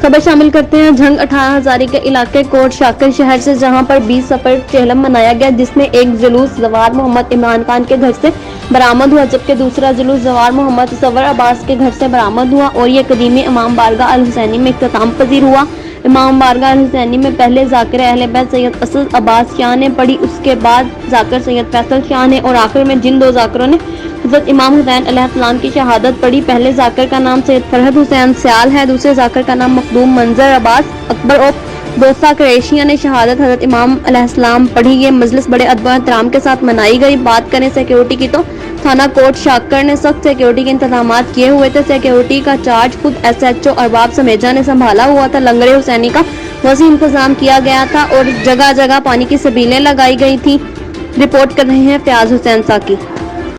खबर शामिल करते हैं झंग 18 हजारी के इलाके कोट शाकिर शहर से, जहां पर 20 सफर चेहलम मनाया गया, जिसमें एक जुलूस जवार मोहम्मद इमरान खान के घर से बरामद हुआ, जबकि दूसरा जुलूस जवार मोहम्मद सवर अब्बास के घर से बरामद हुआ और ये कदीमी इमाम बारगाह अल हुसैनी में इख्तिताम पजीर हुआ। इमाम बारगाह अल हुसैनी में पहले जाकिर अहले बैत सैयद असद अब्बास शाह ने पढ़ी, उसके बाद जाकिर सैयद फैसल शाह ने और आखिर में जिन दो जाकिरों ने हज़रत इमाम हुसैन अलैहिस्सलाम की शहादत पढ़ी। पहले जाकिर का नाम सैयद फरहद हुसैन सयाल है, दूसरे जाकिर का नाम मखदूम मंजर अब्बास अकबर और दोसा क्रेशिया ने शहादत हज़रत इमाम अलैहिस्सलाम पढ़ी। ये मजलिस बड़े अदब और एहतराम के साथ मनाई गई। बात करें सिक्योरिटी की तो थाना कोट शाकर ने सख्त सिक्योरिटी के इंतजामात किए हुए थे। सिक्योरिटी का चार्ज खुद SHO अरबाब समेजा ने संभाला हुआ था। लंगरे हुसैनी का वसी इंतजाम किया गया था और जगह जगह पानी की सबीलें लगाई गई थी। रिपोर्ट कर रहे हैं फयाज हुसैन साकी।